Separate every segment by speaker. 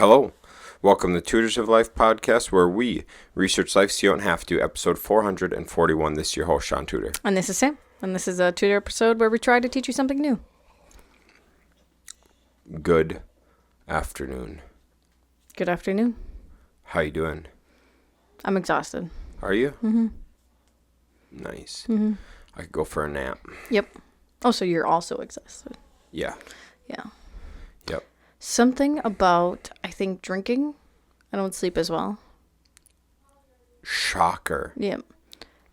Speaker 1: Hello. Welcome to Tutors of Life podcast, where we research life so you don't have to. Episode 441. This is your host, Shaun Tutor.
Speaker 2: And this is Sam. And this is a Tutor episode where we try to teach you something new.
Speaker 1: Good afternoon.
Speaker 2: Good afternoon.
Speaker 1: How you doing?
Speaker 2: I'm exhausted.
Speaker 1: Are you?
Speaker 2: Mm-hmm.
Speaker 1: Nice.
Speaker 2: Mm-hmm.
Speaker 1: I could go for a nap.
Speaker 2: Yep. Oh, so you're also exhausted.
Speaker 1: Yeah.
Speaker 2: Yeah.
Speaker 1: Yep.
Speaker 2: Something about, I think, drinking. I don't sleep as well.
Speaker 1: Shocker.
Speaker 2: Yep.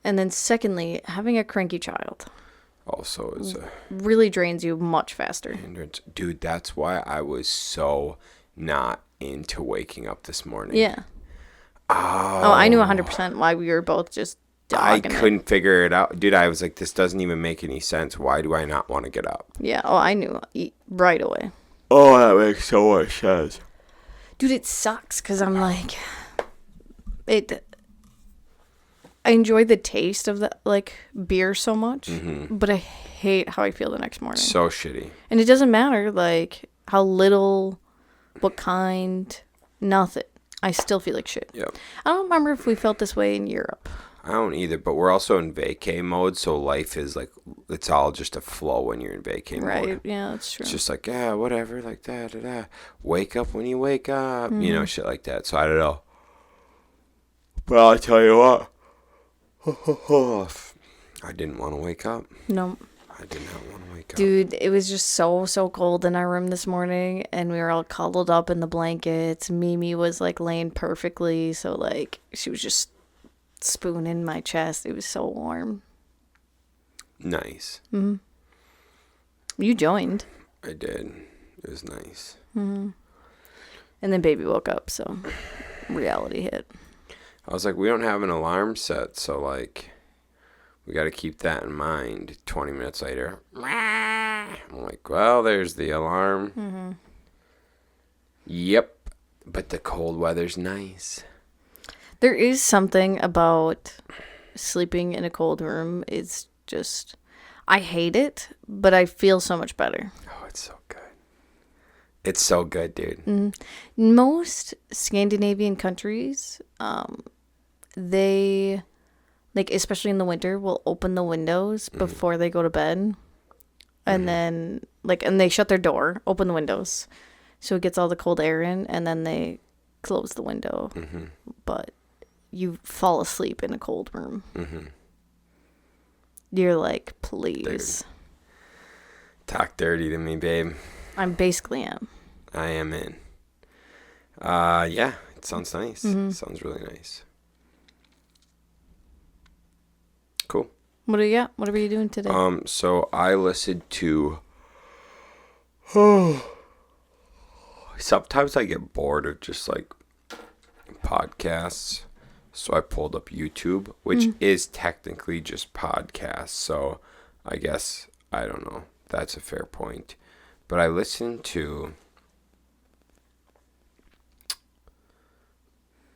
Speaker 2: And then secondly, having a cranky child.
Speaker 1: Also is a
Speaker 2: really drains you much faster.
Speaker 1: hindrance. Dude, that's why I was so not into waking up this morning.
Speaker 2: Yeah.
Speaker 1: Oh,
Speaker 2: I knew 100% why we were both just
Speaker 1: I
Speaker 2: dogging it.
Speaker 1: couldn't figure it out. Dude, I was like, this doesn't even make any sense. Why do I not want to get up?
Speaker 2: Yeah. Oh, I knew right away.
Speaker 1: Oh, that makes so much sense.
Speaker 2: Dude, it sucks because I'm like, I enjoy the taste of the beer so much, but I hate how I feel the next morning.
Speaker 1: So shitty.
Speaker 2: And it doesn't matter how little, what kind, nothing. I still feel like shit.
Speaker 1: Yep.
Speaker 2: I don't remember if we felt this way in Europe.
Speaker 1: I don't either, but we're also in vacay mode, so life is like, it's all just a flow when you're in vacay
Speaker 2: Right?
Speaker 1: mode.
Speaker 2: Yeah, that's true.
Speaker 1: It's just like, yeah, whatever, like that. Wake up when you wake up, shit like that. So I don't know. But I'll tell you what. I didn't want to wake up.
Speaker 2: No.
Speaker 1: I did not want to wake up.
Speaker 2: Dude, it was just so cold in our room this morning, and we were all cuddled up in the blankets. Mimi was laying perfectly, so she was just spooning my chest. It was so warm.
Speaker 1: Nice.
Speaker 2: Mm-hmm. You joined.
Speaker 1: I did. It was nice.
Speaker 2: Mm-hmm. And then baby woke up, so reality hit.
Speaker 1: I was like, we don't have an alarm set, so we got to keep that in mind. 20 minutes later, I'm like, well, there's the alarm.
Speaker 2: Mm-hmm.
Speaker 1: Yep. But the cold weather's nice.
Speaker 2: There is something about sleeping in a cold room. It's just, I hate it, but I feel so much better.
Speaker 1: Oh, it's so good. It's so good, dude.
Speaker 2: Mm-hmm. Most Scandinavian countries, they, especially in the winter, will open the windows before they go to bed. And then, and they shut their door, open the windows, so it gets all the cold air in, and then they close the window.
Speaker 1: Mm-hmm.
Speaker 2: But you fall asleep in a cold room.
Speaker 1: Mm-hmm.
Speaker 2: You're like, please.
Speaker 1: Dude. Talk dirty to me, babe.
Speaker 2: I basically am.
Speaker 1: I am in. Yeah, it sounds nice.
Speaker 2: Mm-hmm.
Speaker 1: Sounds really nice. Cool.
Speaker 2: What do you got? What were you doing today?
Speaker 1: So I listened to. Sometimes I get bored of just podcasts, so I pulled up YouTube, which is technically just podcasts. So I guess, I don't know. That's a fair point. But I listened to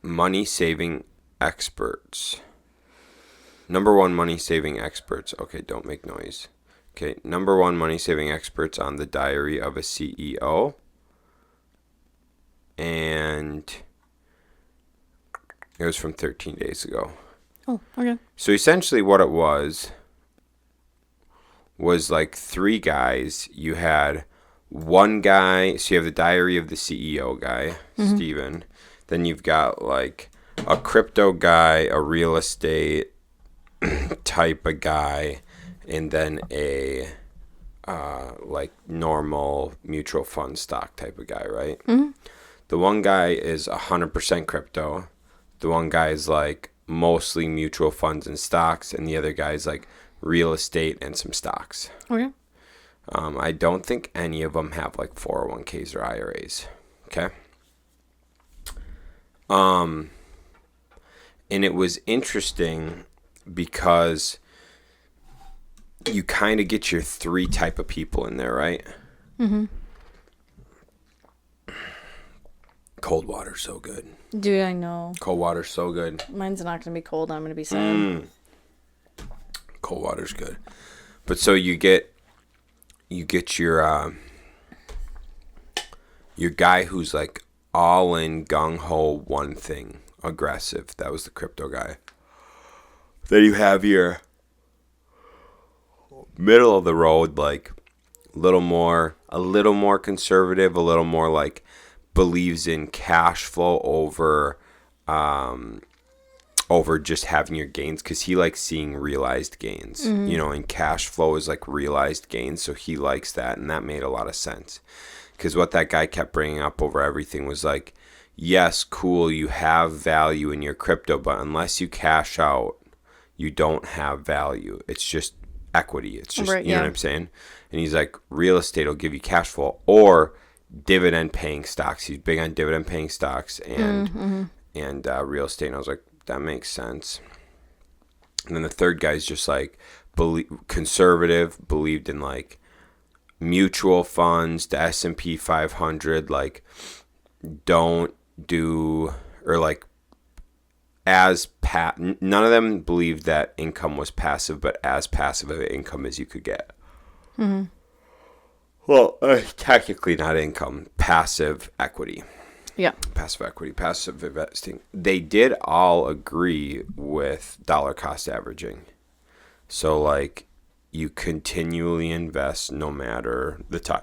Speaker 1: money saving experts. Number one money saving experts. Okay, don't make noise. Okay, number one money saving experts on the Diary of a CEO. And it was from 13 days ago.
Speaker 2: Oh, okay.
Speaker 1: So essentially what it was three guys. You had one guy, so you have the Diary of the CEO guy, Steven. Then you've got a crypto guy, a real estate type of guy, and then a normal mutual fund stock type of guy, right? Mm-hmm. The one guy is 100% crypto. The one guy is mostly mutual funds and stocks, and the other guy is real estate and some stocks.
Speaker 2: Okay.
Speaker 1: I don't think any of them have 401ks or IRAs. Okay. And it was interesting because you kind of get your three type of people in there, right? Mm-hmm. Cold water's so good.
Speaker 2: Dude, I know.
Speaker 1: Cold water's so good.
Speaker 2: Mine's not going to be cold. I'm going to be sad.
Speaker 1: Cold water's good. But so you get your guy who's all in, gung-ho, one thing, aggressive. That was the crypto guy. Then you have your middle of the road, like a little more conservative, a little more like believes in cash flow over just having your gains, because he likes seeing realized gains, and cash flow is like realized gains, so he likes that, and that made a lot of sense. Because what that guy kept bringing up over everything was like, yes, cool, you have value in your crypto, but unless you cash out, you don't have value. It's just equity. It's just, you know what I'm saying? And he's like, real estate will give you cash flow or dividend paying stocks. He's big on dividend paying stocks and real estate. And I was like, that makes sense. And then the third guy's just like conservative, believed in like mutual funds, the S&P 500, like don't do, or like none of them believed that income was passive, but as passive of income as you could get. Mm-hmm. Well, technically not income, passive equity.
Speaker 2: Yeah.
Speaker 1: Passive equity, passive investing. They did all agree with dollar cost averaging. So like you continually invest no matter the time.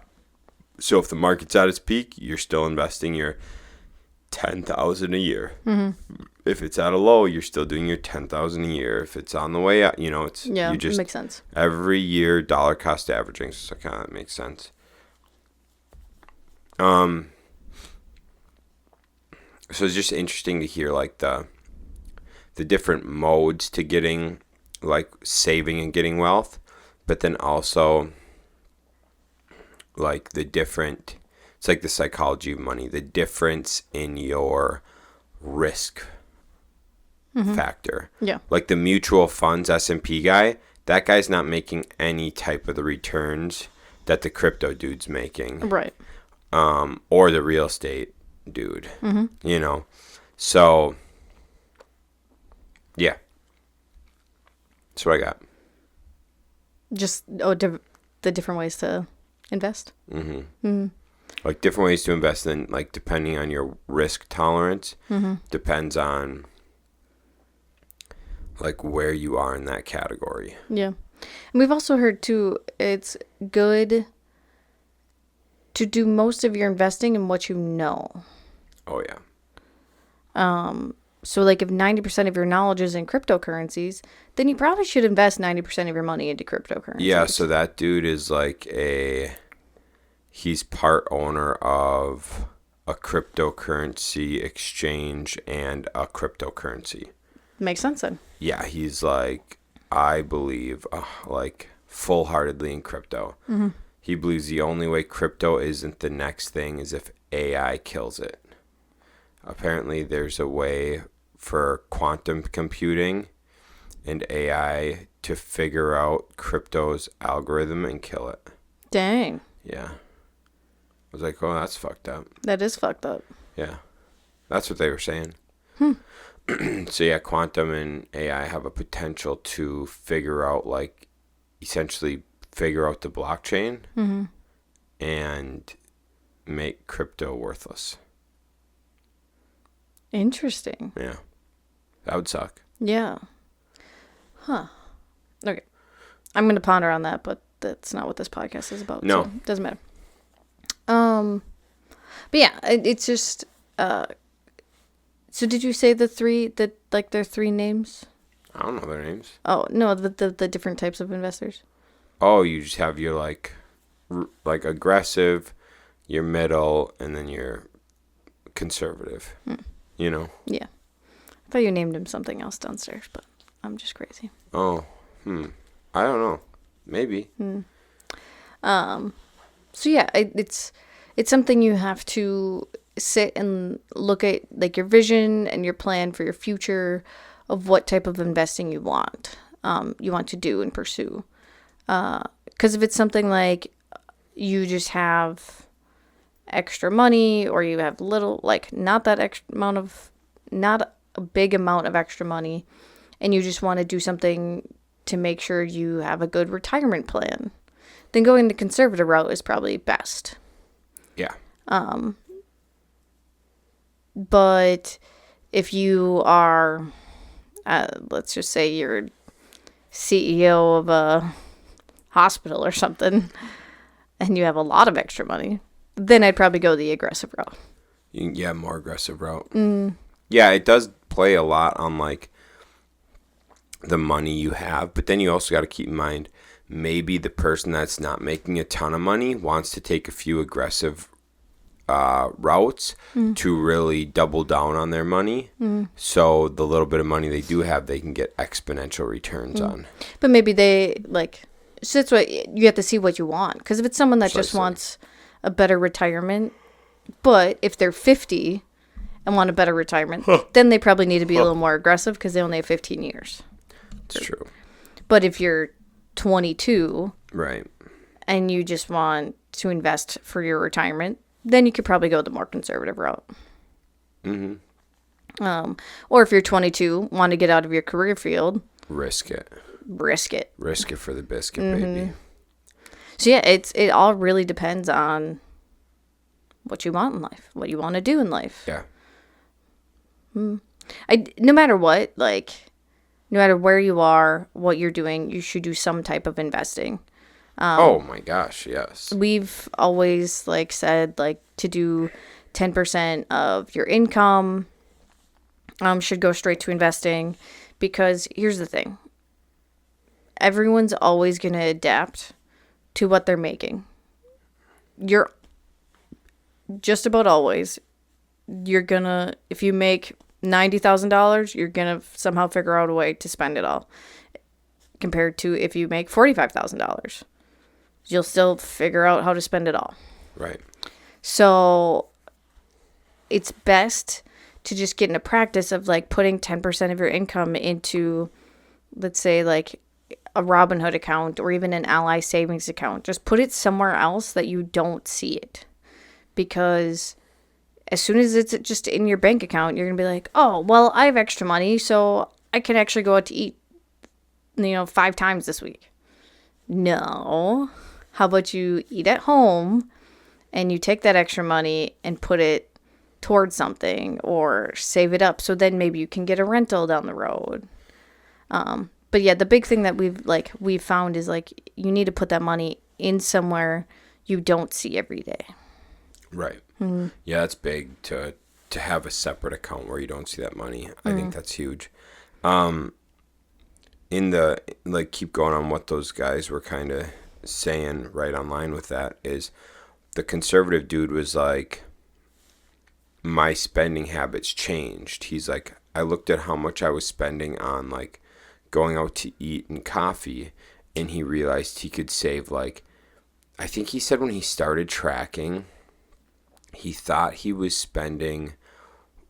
Speaker 1: So if the market's at its peak, you're still investing your $10,000 a year. Mm-hmm. If it's at a low, you're still doing your $10,000 a year. If it's on the way up, it's you just,
Speaker 2: it makes sense.
Speaker 1: Every year dollar cost averaging, so kind of makes sense. So it's just interesting to hear like the different modes to getting like saving and getting wealth, but then also like it's like the psychology of money, the difference in your risk factor.
Speaker 2: Yeah.
Speaker 1: Like the mutual funds S&P guy, that guy's not making any type of the returns that the crypto dude's making.
Speaker 2: Right.
Speaker 1: Or the real estate dude. Mm-hmm. So yeah. That's what I got.
Speaker 2: Just the different ways to invest.
Speaker 1: Mm-hmm. Mm-hmm. Like different ways to invest, and like depending on your risk tolerance, depends on like where you are in that category.
Speaker 2: Yeah. And we've also heard too, it's good to do most of your investing in what you know.
Speaker 1: Oh yeah.
Speaker 2: So like if 90% of your knowledge is in cryptocurrencies, then you probably should invest 90% of your money into cryptocurrencies.
Speaker 1: Yeah, so that dude is like he's part owner of a cryptocurrency exchange and a cryptocurrency.
Speaker 2: Makes sense then.
Speaker 1: Yeah, he's like, I believe, like full-heartedly in crypto. Mm-hmm. He believes the only way crypto isn't the next thing is if AI kills it. Apparently, there's a way for quantum computing and AI to figure out crypto's algorithm and kill it.
Speaker 2: Dang.
Speaker 1: Yeah. I was like, oh, that's fucked up.
Speaker 2: That is fucked up.
Speaker 1: Yeah. That's what they were saying. So, yeah, quantum and AI have a potential to figure out, like, essentially figure out the blockchain and make crypto worthless.
Speaker 2: Interesting.
Speaker 1: Yeah. That would suck.
Speaker 2: Yeah. Huh. Okay. I'm going to ponder on that, but that's not what this podcast is about.
Speaker 1: No.
Speaker 2: So it doesn't matter. But yeah, it's just, so did you say their three names?
Speaker 1: I don't know their names.
Speaker 2: Oh, no, the different types of investors.
Speaker 1: Oh, you just have your, like aggressive, your middle, and then your conservative.
Speaker 2: Yeah. I thought you named him something else downstairs, but I'm just crazy.
Speaker 1: Oh, I don't know. Maybe.
Speaker 2: So yeah, it's something you have to sit and look at, like your vision and your plan for your future of what type of investing you want to do and pursue. Because if it's something like you just have extra money, or you have little, like not a big amount of extra money, and you just want to do something to make sure you have a good retirement plan, then going the conservative route is probably best.
Speaker 1: Yeah.
Speaker 2: But if you are, let's just say you're CEO of a hospital or something, and you have a lot of extra money, then I'd probably go the aggressive route.
Speaker 1: Yeah, more aggressive route. Yeah, it does play a lot on like the money you have, but then you also got to keep in mind maybe the person that's not making a ton of money wants to take a few aggressive routes to really double down on their money. So the little bit of money they do have, they can get exponential returns on.
Speaker 2: But maybe they like. So that's what you have to see what you want. Because if it's someone that just wants a better retirement, but if they're 50 and want a better retirement, then they probably need to be a little more aggressive because they only have 15 years.
Speaker 1: It's true.
Speaker 2: But if you're 22,
Speaker 1: right,
Speaker 2: and you just want to invest for your retirement, then you could probably go the more conservative route. Or if you're 22, want to get out of your career field,
Speaker 1: risk it for the biscuit, baby.
Speaker 2: So yeah, it all really depends on what you want in life, what you want to do in life.
Speaker 1: Yeah.
Speaker 2: No matter what, like, no matter where you are, what you're doing, you should do some type of investing.
Speaker 1: Oh my gosh, yes.
Speaker 2: We've always like said like to do 10% of your income should go straight to investing, because here's the thing. Everyone's always going to adapt to what they're making. You're just about always, you're going to, if you make $90,000, you're going to somehow figure out a way to spend it all. Compared to if you make $45,000, you'll still figure out how to spend it all.
Speaker 1: Right.
Speaker 2: So it's best to just get in a practice of like putting 10% of your income into, let's say, like a Robinhood account or even an Ally savings account. Just put it somewhere else that you don't see it. Because as soon as it's just in your bank account, you're going to be like, oh, well, I have extra money, so I can actually go out to eat, 5 times this week. No. How about you eat at home and you take that extra money and put it towards something or save it up, so then maybe you can get a rental down the road. But yeah, the big thing that we've found is like you need to put that money in somewhere you don't see every day.
Speaker 1: Right. Yeah, that's big to have a separate account where you don't see that money. I think that's huge. In the keep going on what those guys were kind of saying right online with that is the conservative dude was like, my spending habits changed. He's like, I looked at how much I was spending on like going out to eat and coffee, and he realized he could save like, I think he said when he started tracking, he thought he was spending,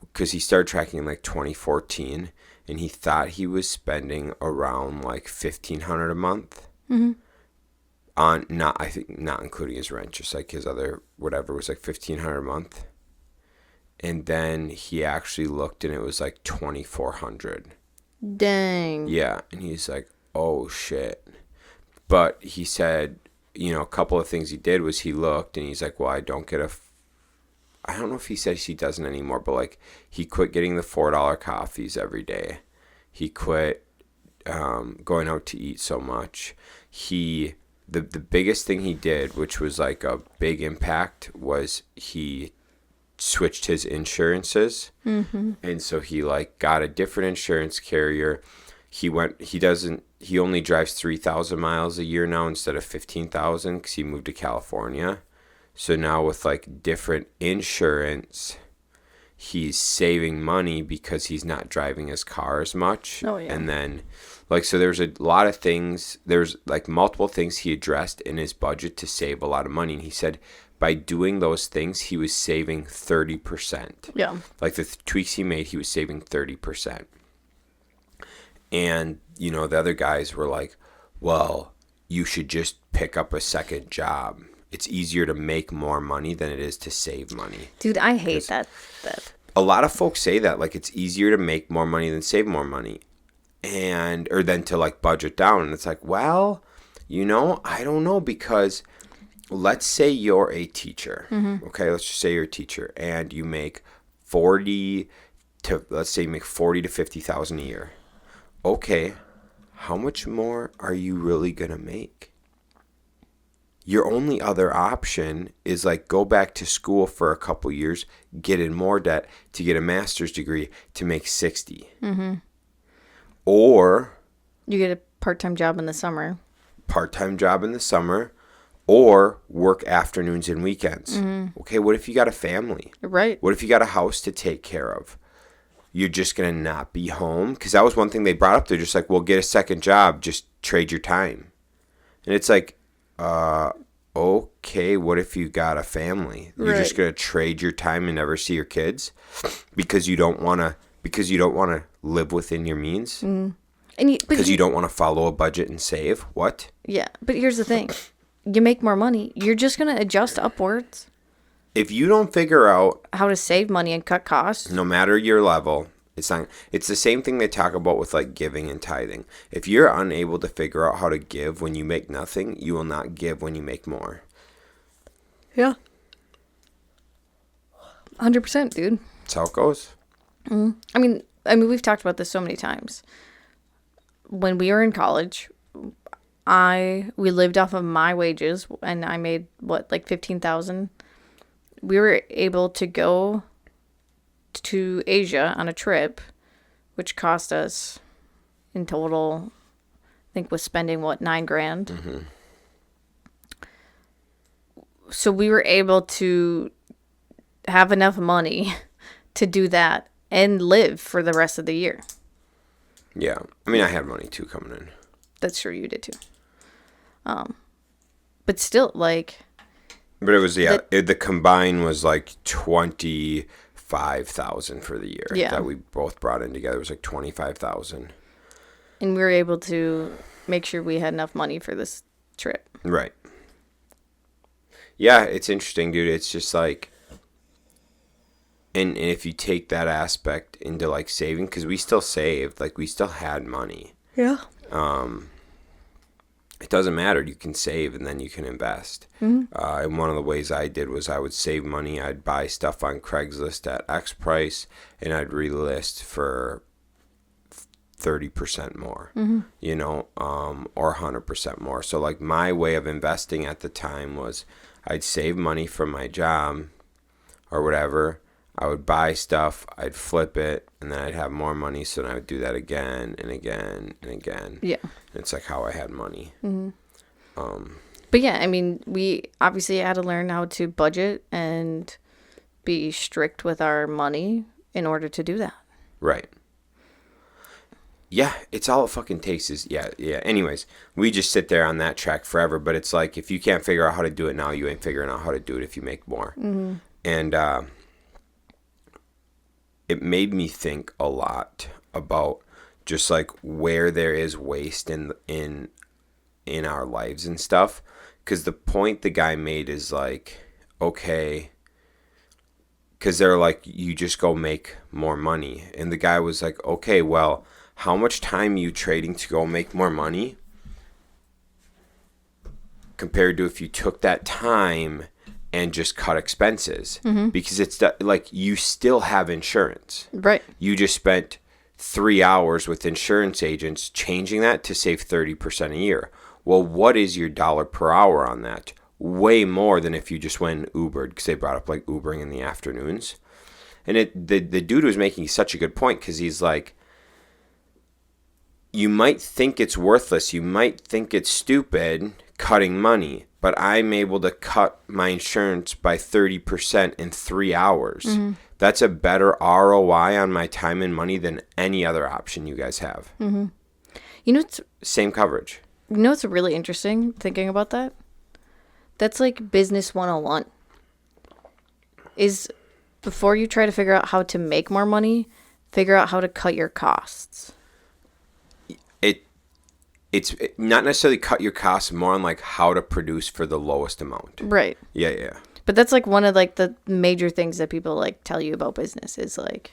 Speaker 1: because he started tracking in like 2014, and he thought he was spending around like $1,500 a month. On not including his rent, just like his other whatever was like $1,500 a month. And then he actually looked and it was like $2,400.
Speaker 2: Dang.
Speaker 1: Yeah, and he's like, oh shit. But he said, a couple of things he did was he looked and he's like, well, I don't know if he says he doesn't anymore, but like he quit getting the $4 coffees every day. He quit going out to eat so much. The biggest thing he did, which was like a big impact, was he switched his insurances. And so he like got a different insurance carrier. He only drives 3,000 miles a year now instead of 15,000 because he moved to California. So now with like different insurance, he's saving money because he's not driving his car as much.
Speaker 2: Oh, yeah.
Speaker 1: And then so there's a lot of things, there's like multiple things he addressed in his budget to save a lot of money. And he said by doing those things, he was saving 30%.
Speaker 2: Yeah.
Speaker 1: Like the tweaks he made, he was saving 30%. And, the other guys were like, well, you should just pick up a second job. It's easier to make more money than it is to save money.
Speaker 2: Dude, I hate that.
Speaker 1: A lot of folks say that, like, it's easier to make more money than save more money. Or then to like budget down. And it's like, well, I don't know, because let's say you're a teacher. Okay, let's just say you're a teacher and you make 40 to, let's say you make 40 to 50,000 a year. Okay, how much more are you really going to make? Your only other option is like go back to school for a couple years, get in more debt to get a master's degree to make 60.
Speaker 2: Mm-hmm.
Speaker 1: Or
Speaker 2: you get a part-time job in the summer.
Speaker 1: Or work afternoons and weekends.
Speaker 2: Mm-hmm.
Speaker 1: Okay, what if you got a family?
Speaker 2: Right.
Speaker 1: What if you got a house to take care of? You're just going to not be home? Because that was one thing they brought up. They're just like, well, get a second job. Just trade your time. And it's like, okay, what if you got a family? You're just going to trade your time and never see your kids because you don't want to live within your means?
Speaker 2: Mm.
Speaker 1: Because you don't want to follow a budget and save? What?
Speaker 2: Yeah, but here's the thing. You make more money, you're just going to adjust upwards.
Speaker 1: If you don't figure out
Speaker 2: how to save money and cut costs,
Speaker 1: no matter your level, it's the same thing they talk about with like giving and tithing. If you're unable to figure out how to give when you make nothing, you will not give when you make more.
Speaker 2: Yeah. 100%, dude.
Speaker 1: That's how it goes.
Speaker 2: Mm. I mean, we've talked about this so many times. When we were in college, we lived off of my wages, and I made like $15,000. We were able to go to Asia on a trip, which cost us in total, I think, was spending $9,000.
Speaker 1: Mm-hmm.
Speaker 2: So we were able to have enough money to do that and live for the rest of the year.
Speaker 1: Yeah, I mean, I had money too coming in.
Speaker 2: That's true, you did too. But still, like.
Speaker 1: But it was the combine was like 25,000 for the year.
Speaker 2: Yeah.
Speaker 1: That we both brought in together. It was like 25,000.
Speaker 2: And we were able to make sure we had enough money for this trip.
Speaker 1: Right. Yeah, it's interesting, dude. It's just like, and if you take that aspect into like saving, because we still saved, like we still had money.
Speaker 2: Yeah.
Speaker 1: It doesn't matter. You can save and then you can invest. Mm-hmm. And one of the ways I did was I would save money. I'd buy stuff on Craigslist at X price, and I'd relist for 30% more, or 100% more. So like my way of investing at the time was I'd save money from my job or whatever. I would buy stuff, I'd flip it, and then I'd have more money, so then I would do that again and again and again.
Speaker 2: Yeah.
Speaker 1: It's like how I had money.
Speaker 2: Mm-hmm. But yeah, I mean, we obviously had to learn how to budget and be strict with our money in order to do that.
Speaker 1: Right. Yeah, it's all it fucking takes is, yeah. Anyways, we just sit there on that track forever, but it's like if you can't figure out how to do it now, you ain't figuring out how to do it if you make more.
Speaker 2: Mm-hmm.
Speaker 1: And it made me think a lot about just like where there is waste in our lives and stuff. Because the point the guy made is like, okay, because they're like, you just go make more money. And the guy was like, okay, well, how much time are you trading to go make more money compared to if you took that time and just cut expenses?
Speaker 2: Mm-hmm.
Speaker 1: Because it's like you still have insurance.
Speaker 2: Right.
Speaker 1: You just spent 3 hours with insurance agents changing that to save 30% a year. Well, what is your dollar per hour on that? Way more than if you just went and Ubered, because they brought up like Ubering in the afternoons. And the dude was making such a good point, because he's like, you might think it's worthless, you might think it's stupid cutting money, but I'm able to cut my insurance by 30% in 3 hours. Mm-hmm. That's a better ROI on my time and money than any other option you guys have.
Speaker 2: Mm-hmm. You know, it's
Speaker 1: same coverage.
Speaker 2: You know what's really interesting thinking about that? That's like business 101. Is before you try to figure out how to make more money, figure out how to cut your costs.
Speaker 1: It's not necessarily cut your costs, more on like how to produce for the lowest amount.
Speaker 2: Right.
Speaker 1: Yeah.
Speaker 2: But that's like one of like the major things that people like tell you about business is like,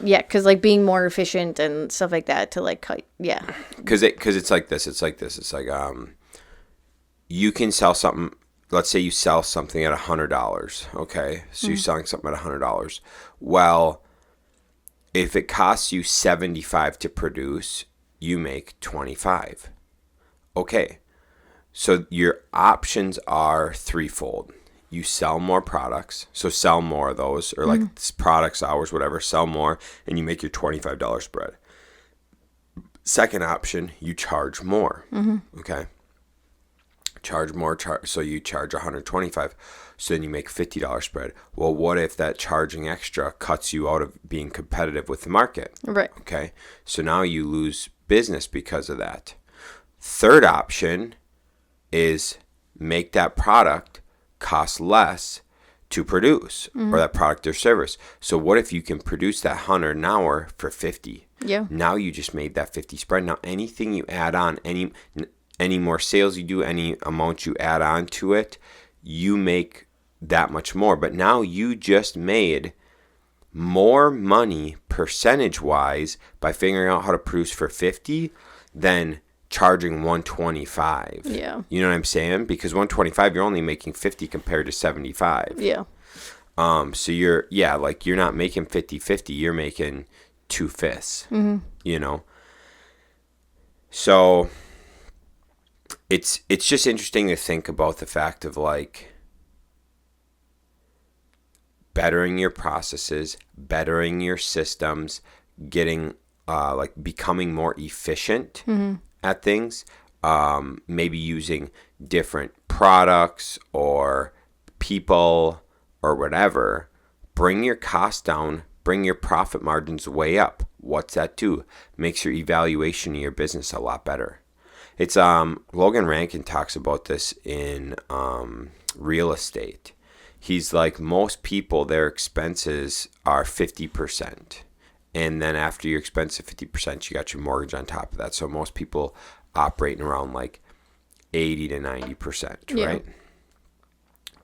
Speaker 2: yeah, because like being more efficient and stuff like that to like cut. Yeah. Because
Speaker 1: it's like this. It's like you can sell something let's say you sell something at $100. Okay. So you're selling something at $100. Well, if it costs you $75 to produce, you make $25. Okay. So your options are threefold. You sell more products, so sell more of those, or like products, hours, whatever, sell more, and you make your $25 spread. Second option, you charge more. Okay. Charge more, so you charge $125, so then you make $50 spread. Well, what if that charging extra cuts you out of being competitive with the market?
Speaker 2: Right.
Speaker 1: Okay. So now you lose business because of that. Third option is make that product cost less to produce, or that product or service. So what if you can produce that 100 an hour for 50?
Speaker 2: Yeah.
Speaker 1: Now you just made that 50 spread. Now anything you add on, any more sales you do, any amount you add on to it, you make that much more. But now you just made more money percentage wise by figuring out how to produce for 50 than charging 125.
Speaker 2: Yeah.
Speaker 1: You know what I'm saying? Because 125, you're only making 50 compared to 75.
Speaker 2: Yeah.
Speaker 1: So you're not making 50-50, you're making 2/5. You know? So it's just interesting to think about the fact of like bettering your processes, bettering your systems, getting like becoming more efficient at things, maybe using different products or people or whatever. Bring your costs down, bring your profit margins way up. What's that do? Makes your evaluation of your business a lot better. It's Logan Rankin talks about this in real estate. He's like, most people, their expenses are 50%. And then after your expense of 50%, you got your mortgage on top of that. So most people operating around like 80 to 90%, right?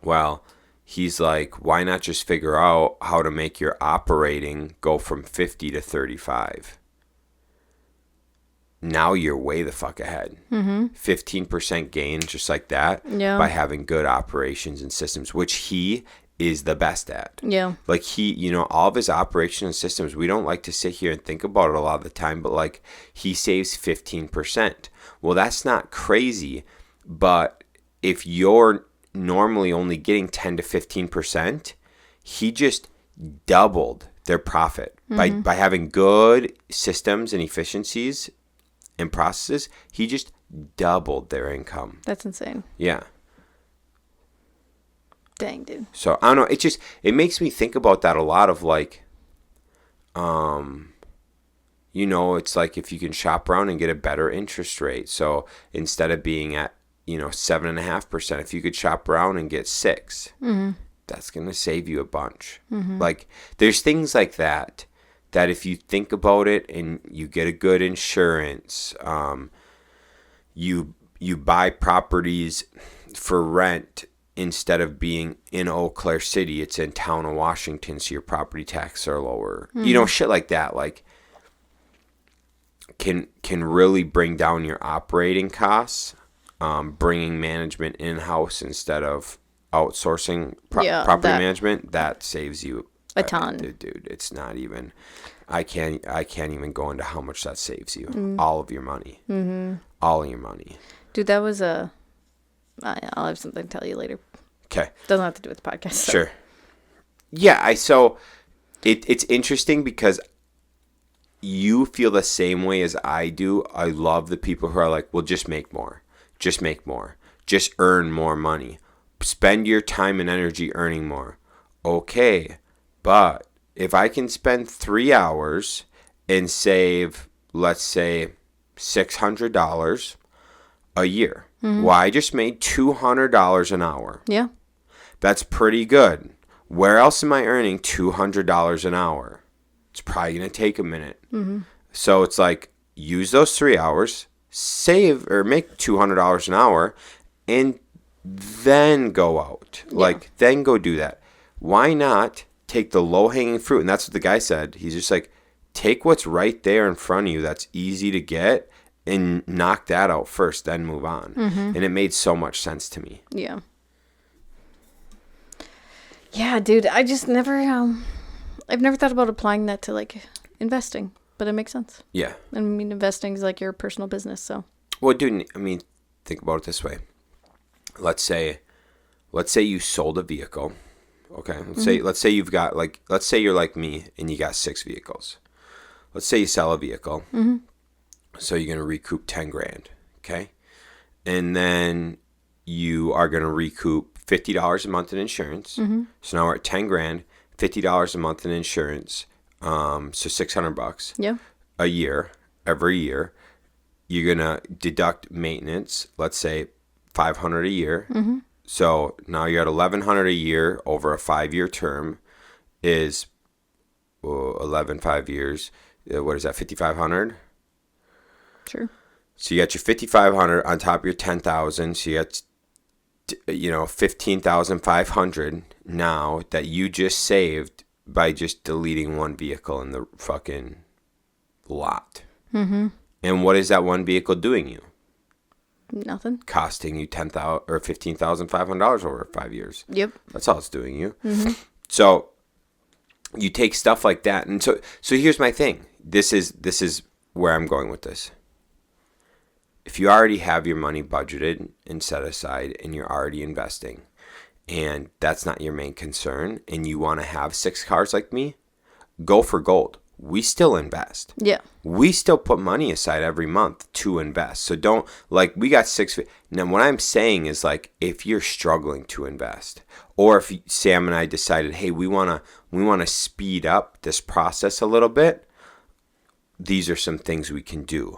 Speaker 1: Well, he's like, why not just figure out how to make your operating go from 50 to 35? Now you're way the fuck ahead. 15% gain just like that by having good operations and systems, which he is the best at. Yeah. Like he, all of his operations and systems, we don't like to sit here and think about it a lot of the time, but like he saves 15%. Well, that's not crazy, but if you're normally only getting 10 to 15%, he just doubled their profit by having good systems and efficiencies and processes. He just doubled their income.
Speaker 2: That's insane.
Speaker 1: Yeah.
Speaker 2: Dang, dude.
Speaker 1: So I don't know. It makes me think about that a lot of like, it's like if you can shop around and get a better interest rate. So instead of being at, 7.5%, if you could shop around and get 6%, that's going to save you a bunch. Like there's things like that if you think about it and you get a good insurance, you buy properties for rent. Instead of being in Eau Claire City, it's in town of Washington, so your property taxes are lower. Shit like that, like can really bring down your operating costs. Bringing management in-house instead of outsourcing property management, that saves you
Speaker 2: a ton.
Speaker 1: Dude, it's not even. I can't even go into how much that saves you. All of your money. All of your money.
Speaker 2: Dude, that was a. I'll have something to tell you later.
Speaker 1: Okay.
Speaker 2: Doesn't have to do with the podcast. So.
Speaker 1: Sure. Yeah, so it's interesting because you feel the same way as I do. I love the people who are like, well, just make more. Just make more. Just earn more money. Spend your time and energy earning more. Okay, but if I can spend 3 hours and save, let's say, $600 a year. Well, I just made $200 an hour. Yeah. That's pretty good. Where else am I earning $200 an hour? It's probably going to take a minute. So it's like, use those 3 hours, save or make $200 an hour, and then go out. Then go do that. Why not take the low-hanging fruit? And that's what the guy said. He's just like, take what's right there in front of you that's easy to get, and knock that out first, then move on. And it made so much sense to me.
Speaker 2: Yeah. Yeah, dude. I just never I've never thought about applying that to like investing, but it makes sense.
Speaker 1: Yeah.
Speaker 2: I mean, investing is like your personal business, so.
Speaker 1: Well, dude, I mean, think about it this way. Let's say you sold a vehicle. Okay. Let's say you've got let's say you're like me and you got 6 vehicles. Let's say you sell a vehicle. So you're going to recoup 10 grand. Okay. And then you are going to recoup $50 a month in insurance. So now we're at 10 grand, $50 a month in insurance. So $600
Speaker 2: Yeah.
Speaker 1: a year, every year. You're going to deduct maintenance, let's say $500 a year. So now you're at $1,100 a year over a 5-year term is 5 years. What is that? $5,500.
Speaker 2: Sure.
Speaker 1: So you got your $5,500 on top of your $10,000. So you got, $15,500 now that you just saved by just deleting one vehicle in the fucking lot. And what is that one vehicle doing you?
Speaker 2: Nothing.
Speaker 1: Costing you $10,000 or $15,500 over 5 years.
Speaker 2: Yep.
Speaker 1: That's all it's doing you. So you take stuff like that, and so here's my thing. This is where I'm going with this. If you already have your money budgeted and set aside, and you're already investing, and that's not your main concern, and you want to have 6 cars like me, go for gold. We still invest.
Speaker 2: Yeah.
Speaker 1: We still put money aside every month to invest. So don't, we got 6. Now, what I'm saying is, if you're struggling to invest, or if Sam and I decided, hey, we want to speed up this process a little bit, these are some things we can do,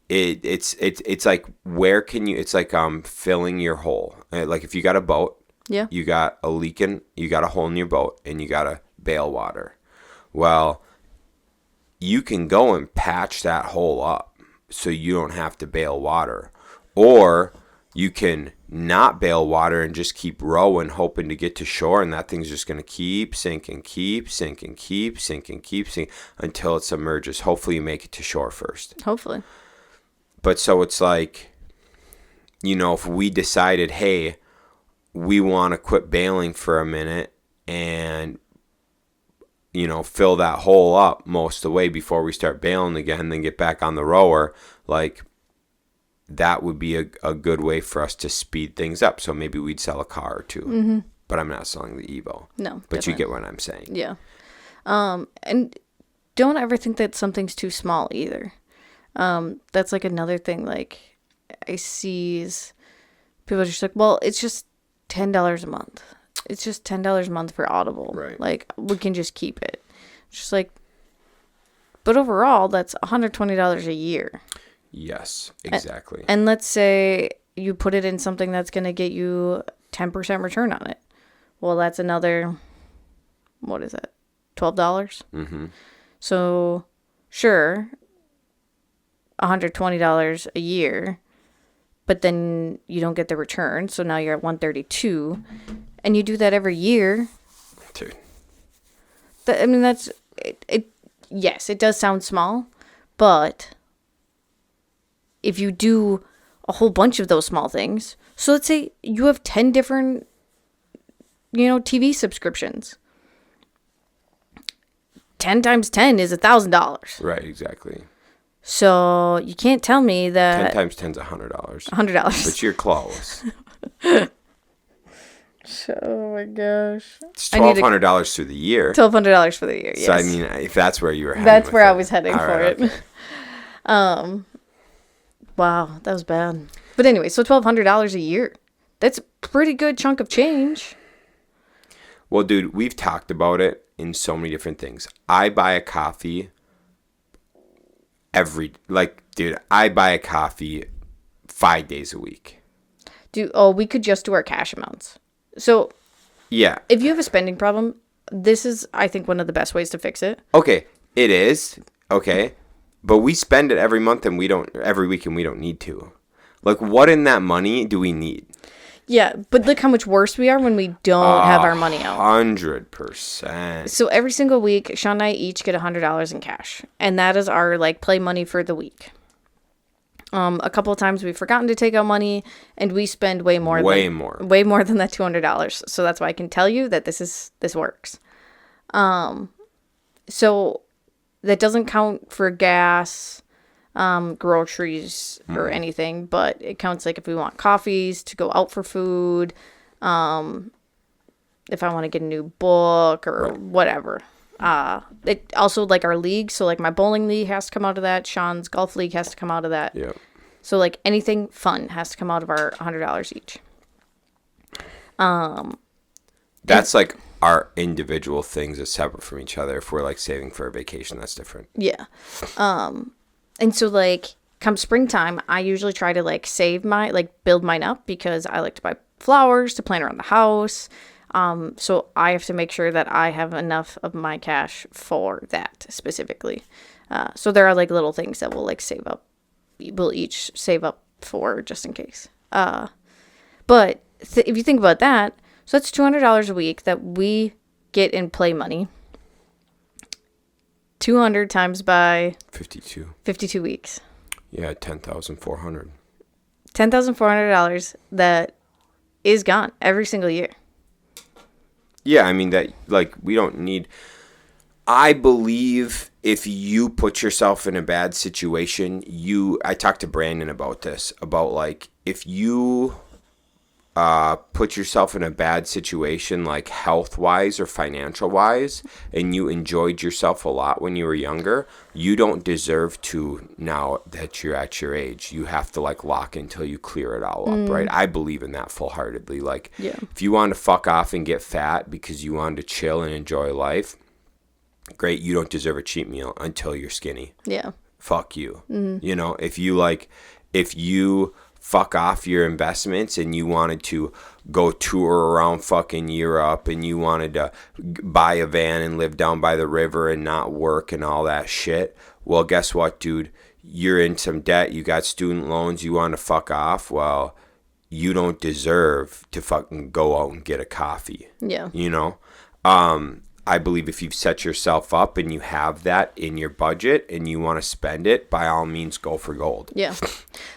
Speaker 1: it's like, where can you, it's like filling your hole. Like if you got a boat,
Speaker 2: Yeah.
Speaker 1: you got a you got a hole in your boat, and you got to bail water. Well, you can go and patch that hole up so you don't have to bail water, or you can not bail water and just keep rowing, hoping to get to shore, and that thing's just going to keep sinking until it submerges. Hopefully you make it to shore first.
Speaker 2: Hopefully.
Speaker 1: But so it's like, if we decided, hey, we want to quit bailing for a minute and, fill that hole up most of the way before we start bailing again, then get back on the rower, that would be a good way for us to speed things up. So maybe we'd sell a car or two. But I'm not selling the Evo.
Speaker 2: No.
Speaker 1: But
Speaker 2: definitely.
Speaker 1: you get what I'm saying.
Speaker 2: Yeah. And don't ever think that something's too small either. That's another thing. I see people are just like, well, it's just $10 a month. It's just $10 a month for Audible.
Speaker 1: Right.
Speaker 2: We can just keep it. It's just but overall, that's $120 a year.
Speaker 1: Yes, exactly.
Speaker 2: And let's say you put it in something that's going to get you 10% return on it. Well, that's another, what is that? $12? So, sure, $120 a year, but then you don't get the return. So now you're at $132, and you do that every year.
Speaker 1: Dude.
Speaker 2: That's it. Yes, it does sound small, but if you do a whole bunch of those small things, so let's say you have 10 different, TV subscriptions. 10 times 10 is $1,000.
Speaker 1: Right, exactly.
Speaker 2: So you can't tell me that
Speaker 1: 10 times 10 is $100.
Speaker 2: $100.
Speaker 1: But you're close.
Speaker 2: Oh my gosh.
Speaker 1: It's $1,200 through the year.
Speaker 2: $1,200 for the year. Yes.
Speaker 1: So I mean, if that's where you were heading,
Speaker 2: that's where I was heading for it.
Speaker 1: Okay.
Speaker 2: Wow, that was bad. But anyway, so $1,200 a year. That's a pretty good chunk of change.
Speaker 1: Well, dude, we've talked about it in so many different things. I buy a coffee I buy a coffee 5 days a week.
Speaker 2: We could just do our cash amounts. So,
Speaker 1: yeah.
Speaker 2: If you have a spending problem, this is, I think, one of the best ways to fix it.
Speaker 1: Okay, it is. Okay. But we spend it every month and every week, and we don't need to. What in that money do we need?
Speaker 2: Yeah, but look how much worse we are when we don't have our money out.
Speaker 1: 100%.
Speaker 2: So every single week, Shaun and I each get $100 in cash. And that is our, play money for the week. A couple of times we've forgotten to take out money, and we spend way more than that $200. So that's why I can tell you that this works. So that doesn't count for gas, groceries, or anything, but it counts like if we want coffees, to go out for food, if I want to get a new book or whatever. It also like our league, so like my bowling league has to come out of that. Sean's golf league has to come out of that.
Speaker 1: Yeah.
Speaker 2: So like anything fun has to come out of our $100 each.
Speaker 1: That's like our individual things are separate from each other. If we're like saving for a vacation, that's different.
Speaker 2: Yeah. And so like come springtime, I usually try to like build mine up because I like to buy flowers to plant around the house. So I have to make sure that I have enough of my cash for that specifically. So there are like little things that we'll like save up. We'll each save up for just in case. But if you think about that, so that's $200 a week that we get in play money. 200 times by 52 weeks.
Speaker 1: Yeah, $10,400.
Speaker 2: $10,400 that is gone every single year.
Speaker 1: Yeah, I mean that like we don't need. I believe if you put yourself in a bad situation, I talked to Brandon about this, about like if you put yourself in a bad situation, like health-wise or financial-wise, and you enjoyed yourself a lot when you were younger, you don't deserve to now that you're at your age. You have to like lock until you clear it all up, right? I believe in that full-heartedly. Like, if you wanted to fuck off and get fat because you wanted to chill and enjoy life, great, you don't deserve a cheat meal until you're skinny.
Speaker 2: Yeah.
Speaker 1: Fuck you. You know, if you fuck off your investments and you wanted to go tour around fucking Europe and you wanted to buy a van and live down by the river and not work and all that shit, well, guess what, dude? You're in some debt. You got student loans. You want to fuck off. Well, you don't deserve to fucking go out and get a coffee.
Speaker 2: Yeah.
Speaker 1: You know? I believe if you've set yourself up and you have that in your budget and you want to spend it, by all means, go for gold.
Speaker 2: Yeah.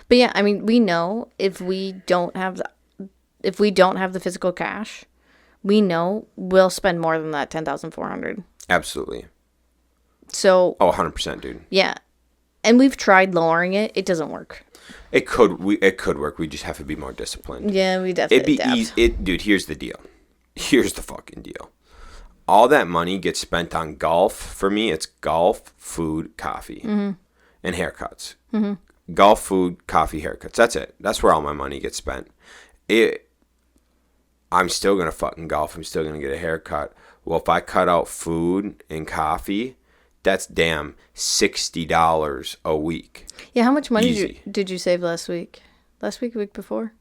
Speaker 2: But yeah, I mean, we know if we don't have the physical cash, we know we'll spend more than that $10,400.
Speaker 1: Absolutely.
Speaker 2: So.
Speaker 1: Oh, 100%, dude.
Speaker 2: Yeah. And we've tried lowering it. It doesn't work.
Speaker 1: It could work. We just have to be more disciplined.
Speaker 2: Yeah, we definitely
Speaker 1: It'd be easy. Dude, here's the deal. Here's the fucking deal. All that money gets spent on golf. For me, it's golf, food, coffee, and haircuts. Golf, food, coffee, haircuts. That's it. That's where all my money gets spent. I'm still going to fucking golf. I'm still going to get a haircut. Well, if I cut out food and coffee, that's damn $60 a week.
Speaker 2: Yeah, how much money did you save last week? Last week, a week before?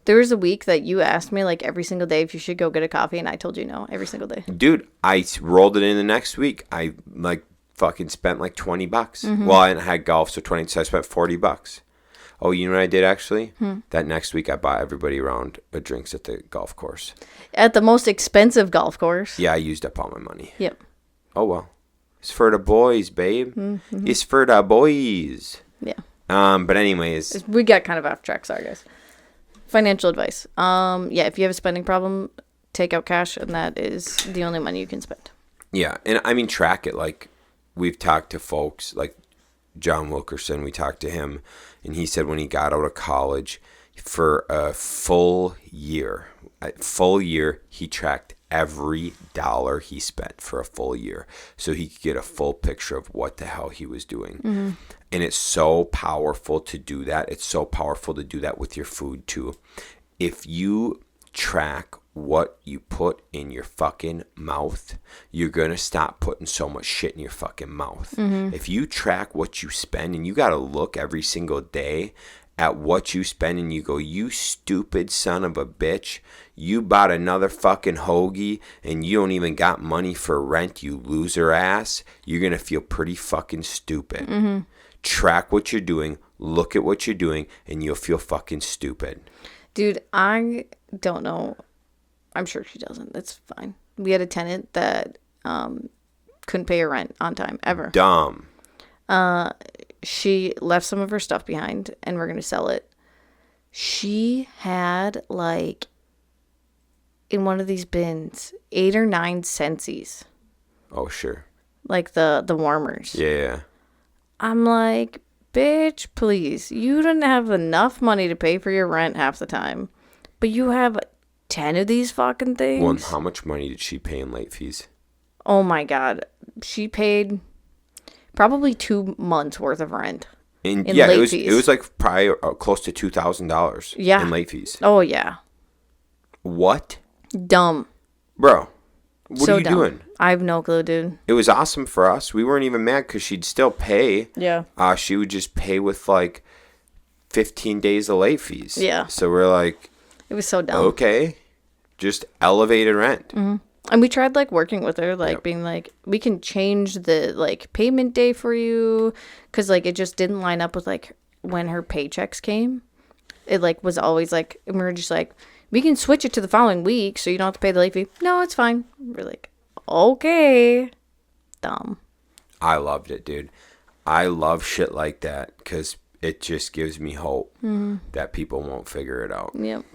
Speaker 2: There was a week that you asked me like every single day if you should go get a coffee, and I told you no every single day.
Speaker 1: Dude, I rolled it in the next week. I like fucking spent like $20. Well, I had golf, so I spent $40. Oh, you know what I did actually? That next week I bought everybody around drinks at the golf course. At
Speaker 2: the most expensive golf course.
Speaker 1: Yeah, I used up all my money.
Speaker 2: Yep.
Speaker 1: Oh well, it's for the boys, babe. It's for the boys.
Speaker 2: Yeah.
Speaker 1: But anyways,
Speaker 2: we got kind of off track. Sorry, guys. Financial advice. Yeah, if you have a spending problem, take out cash, and that is the only money you can spend.
Speaker 1: Yeah, and I mean, track it. Like, we've talked to folks, like John Wilkerson, we talked to him, and he said when he got out of college, for a full year, he tracked every dollar he spent for a full year so he could get a full picture of what the hell he was doing. And it's so powerful to do that. It's so powerful to do that with your food too. If you track what you put in your fucking mouth, you're going to stop putting so much shit in your fucking mouth. If you track what you spend, and you got to look every single day at what you spend, and you go, you stupid son of a bitch, you bought another fucking hoagie and you don't even got money for rent, you loser ass, you're going to feel pretty fucking stupid. Track what you're doing, look at what you're doing, and you'll feel fucking stupid.
Speaker 2: Dude, I don't know. I'm sure she doesn't. That's fine. We had a tenant that couldn't pay her rent on time, ever.
Speaker 1: Dumb.
Speaker 2: she left some of her stuff behind, and we're going to sell it. She had, like, in one of these bins, 8 or 9 Sensies.
Speaker 1: Oh, sure.
Speaker 2: Like the warmers.
Speaker 1: Yeah.
Speaker 2: I'm like, bitch, please. You don't have enough money to pay for your rent half the time. But you have 10 of these fucking things?
Speaker 1: Well, and how much money did she pay in late fees?
Speaker 2: Oh, my God. She paid probably 2 months worth of rent.
Speaker 1: And
Speaker 2: in
Speaker 1: yeah,
Speaker 2: late fees.
Speaker 1: It was like probably close to $2,000
Speaker 2: Yeah.
Speaker 1: in late fees.
Speaker 2: Oh, yeah.
Speaker 1: What?
Speaker 2: Dumb.
Speaker 1: Bro, what
Speaker 2: So
Speaker 1: are you
Speaker 2: dumb.
Speaker 1: doing?
Speaker 2: I have no clue, dude.
Speaker 1: It was awesome for us. We weren't even mad because she'd still pay.
Speaker 2: Yeah.
Speaker 1: She would just pay with like 15 days of late fees.
Speaker 2: Yeah.
Speaker 1: So we're like,
Speaker 2: It was so dumb.
Speaker 1: okay, just elevated rent.
Speaker 2: Mm-hmm. And we tried, like, working with her, like,
Speaker 1: Yep.
Speaker 2: being like, we can change the, like, payment day for you. Because, like, it just didn't line up with, like, when her paychecks came. It, like, was always, like, and we were just like, we can switch it to the following week so you don't have to pay the late fee. No, it's fine. We're like, okay. Dumb.
Speaker 1: I loved it, dude. I love shit like that because it just gives me hope that people won't figure it out.
Speaker 2: Yep.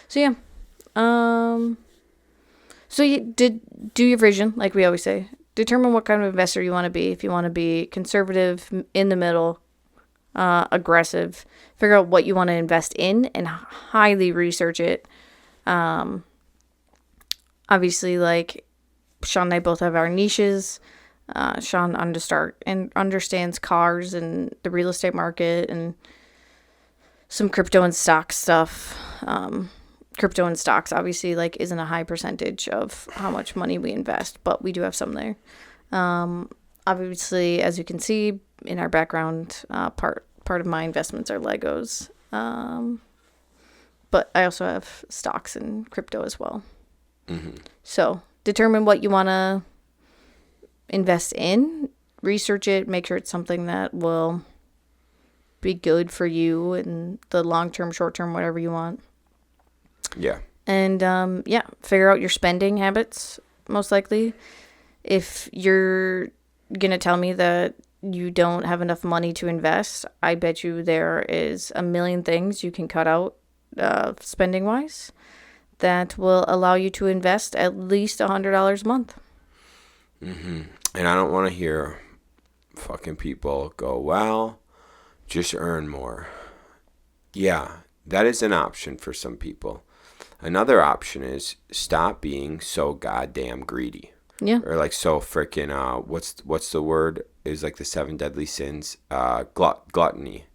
Speaker 2: So, yeah. So you did do your vision, like we always say. Determine what kind of investor you want to be. If you want to be conservative, in the middle, aggressive, figure out what you want to invest in and highly research it. Obviously, like Shaun and I both have our niches. Shaun understands cars and the real estate market and some crypto and stock stuff. Crypto and stocks obviously like isn't a high percentage of how much money we invest, but we do have some there. Obviously, as you can see in our background, part of my investments are Legos. But I also have stocks and crypto as well. Mm-hmm. So determine what you want to invest in, research it, make sure it's something that will be good for you in the long term, short term, whatever you want.
Speaker 1: Yeah.
Speaker 2: And figure out your spending habits, most likely. If you're going to tell me that you don't have enough money to invest, I bet you there is a million things you can cut out spending wise that will allow you to invest at least $100 a month.
Speaker 1: Mm-hmm. And I don't want to hear fucking people go, well, just earn more. Yeah, that is an option for some people. Another option is stop being so goddamn greedy.
Speaker 2: Yeah.
Speaker 1: Or like so freaking, what's the word? Is like the 7 deadly sins. Gluttony.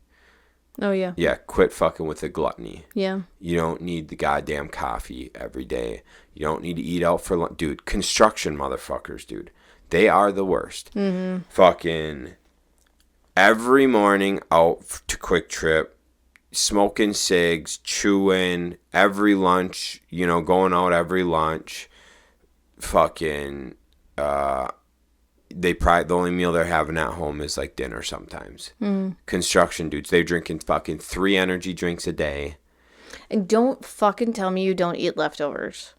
Speaker 2: Oh, yeah.
Speaker 1: Yeah, quit fucking with the gluttony.
Speaker 2: Yeah.
Speaker 1: You don't need the goddamn coffee every day. You don't need to eat out for lunch. Dude, construction motherfuckers, dude. They are the worst. Mm-hmm. Fucking every morning out to Quick Trip. Smoking cigs, chewing, every lunch, going out every lunch. Fucking, the only meal they're having at home is like dinner sometimes. Construction dudes, they're drinking fucking 3 energy drinks a day.
Speaker 2: And don't fucking tell me you don't eat leftovers.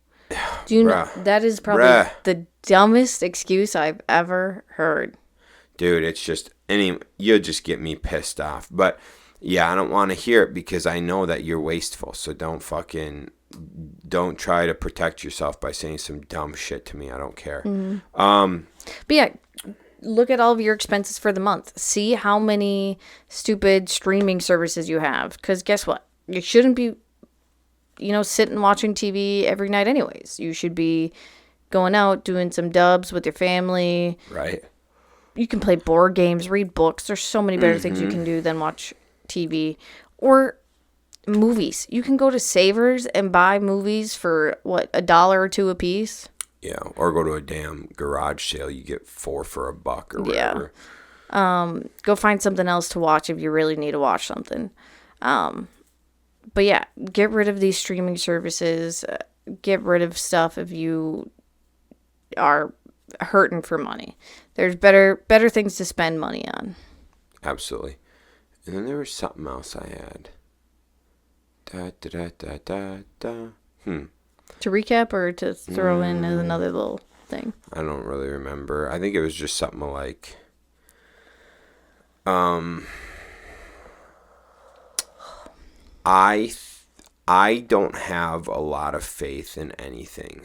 Speaker 2: Do you know that is probably the dumbest excuse I've ever heard. Dude,
Speaker 1: it's just, you'll just get me pissed off. But yeah, I don't want to hear it because I know that you're wasteful. So don't try to protect yourself by saying some dumb shit to me. I don't care.
Speaker 2: Mm-hmm. But yeah, look at all of your expenses for the month. See how many stupid streaming services you have. Because guess what? You shouldn't be, sitting watching TV every night anyways. You should be going out, doing some dubs with your family.
Speaker 1: Right.
Speaker 2: You can play board games, read books. There's so many better things you can do than watch TV or movies. You can go to Savers and buy movies for $1 or $2 a piece.
Speaker 1: Yeah, or go to a damn garage sale. You get 4 for $1 or whatever.
Speaker 2: Yeah. Go find something else to watch if you really need to watch something. But yeah, get rid of these streaming services. Get rid of stuff if you are hurting for money. There's better things to spend money on.
Speaker 1: Absolutely. And then there was something else I had.
Speaker 2: To recap or to throw in as another little thing?
Speaker 1: I don't really remember. I think it was just something like, I don't have a lot of faith in anything.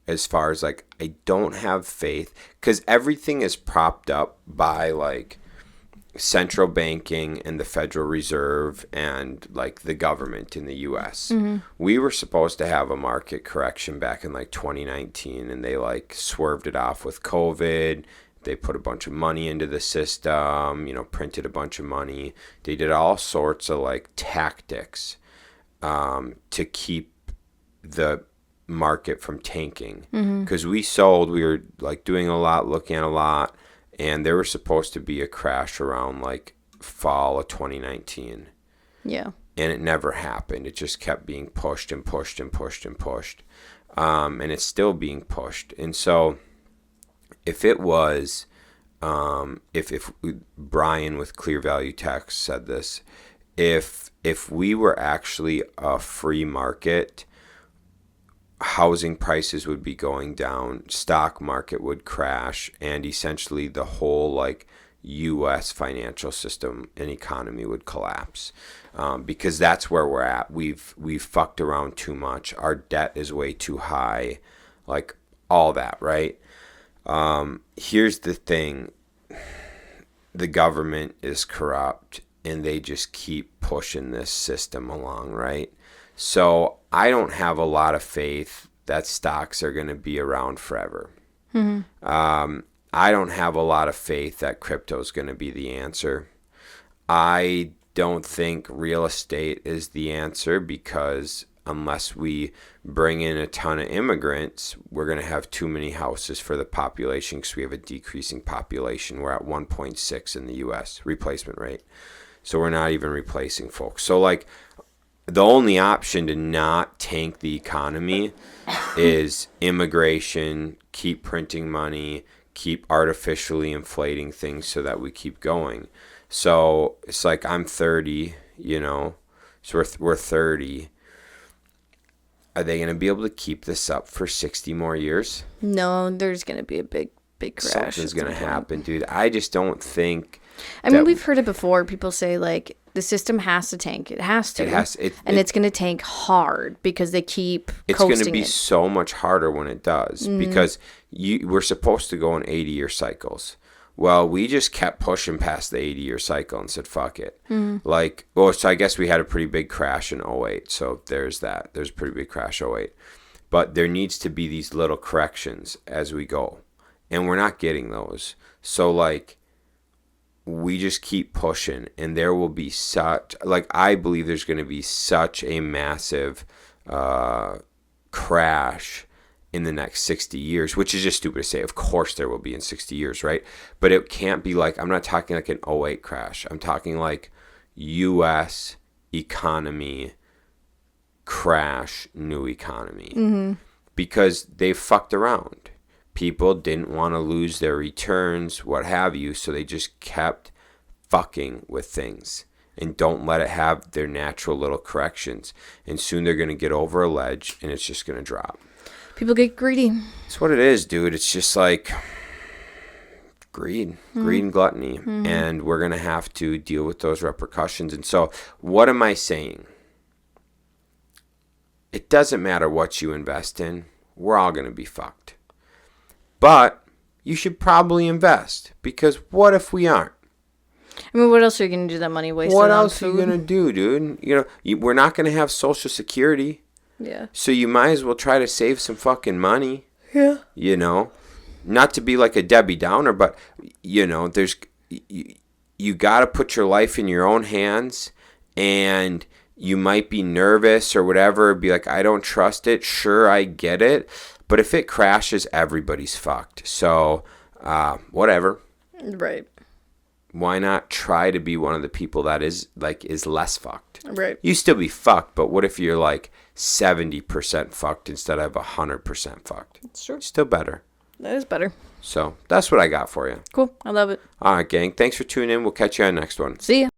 Speaker 1: As far as like, I don't have faith because everything is propped up by like central banking and the Federal Reserve and like the government in the US. We were supposed to have a market correction back in like 2019 and they like swerved it off with COVID. They put a bunch of money into the system, printed a bunch of money. They did all sorts of like tactics to keep the market from tanking. Because we were like doing a lot, looking at a lot, and there was supposed to be a crash around like fall of 2019.
Speaker 2: Yeah.
Speaker 1: And it never happened. It just kept being pushed and pushed and pushed and pushed. And it's still being pushed. And so if it was, if Brian with Clear Value Tax said this, if we were actually a free market, housing prices would be going down, stock market would crash, and essentially the whole like U.S. financial system and economy would collapse, because that's where we're at. We've fucked around too much. Our debt is way too high, like all that, right? Here's the thing: the government is corrupt, and they just keep pushing this system along, right? So I don't have a lot of faith that stocks are going to be around forever. I don't have a lot of faith that crypto is going to be the answer. I don't think real estate is the answer because unless we bring in a ton of immigrants, we're going to have too many houses for the population because we have a decreasing population. We're at 1.6 in the U.S. replacement rate. So we're not even replacing folks. So like, the only option to not tank the economy is immigration, keep printing money, keep artificially inflating things so that we keep going. So it's like I'm 30, so we're 30. Are they going to be able to keep this up for 60 more years?
Speaker 2: No, there's going to be a big crash.
Speaker 1: Something's going to happen, dude. I just don't think...
Speaker 2: I mean, we've heard it before. People say, like, the system has to tank. It has to. It's going to tank hard because they keep
Speaker 1: It's going to be so much harder when it does because we're supposed to go in 80-year cycles. Well, we just kept pushing past the 80-year cycle and said, fuck it. So I guess we had a pretty big crash in 08. So there's that. There's a pretty big crash 08. But there needs to be these little corrections as we go. And we're not getting those. So, like, we just keep pushing, and there will be I believe there's going to be such a massive crash in the next 60 years, which is just stupid to say. Of course there will be in 60 years, right? But it can't be like, I'm not talking like an 08 crash. I'm talking like U.S. economy crash, new economy. Because they fucked around. People didn't want to lose their returns, what have you, so they just kept fucking with things and don't let it have their natural little corrections. And soon they're going to get over a ledge and it's just going to drop.
Speaker 2: People get greedy.
Speaker 1: It's what it is, dude. It's just like greed and gluttony. And we're going to have to deal with those repercussions. And so what am I saying? It doesn't matter what you invest in. We're all going to be fucked. But you should probably invest because what if we aren't?
Speaker 2: I mean, what else are you going to do that money wasted on?
Speaker 1: What else are you going to do, dude? We're not going to have Social Security.
Speaker 2: Yeah. So
Speaker 1: you might as well try to save some fucking money.
Speaker 2: Yeah.
Speaker 1: Not to be like a Debbie Downer, but, there's you got to put your life in your own hands, and you might be nervous or whatever, be like, I don't trust it. Sure, I get it. But if it crashes, everybody's fucked. So, whatever.
Speaker 2: Right.
Speaker 1: Why not try to be one of the people that is less fucked?
Speaker 2: Right.
Speaker 1: You still be fucked, but what if you're like 70% fucked instead of 100% fucked?
Speaker 2: That's true.
Speaker 1: Still better.
Speaker 2: That is better.
Speaker 1: So, that's what I got for you.
Speaker 2: Cool. I love it.
Speaker 1: All right, gang. Thanks for tuning in. We'll catch you on the next one.
Speaker 2: See ya.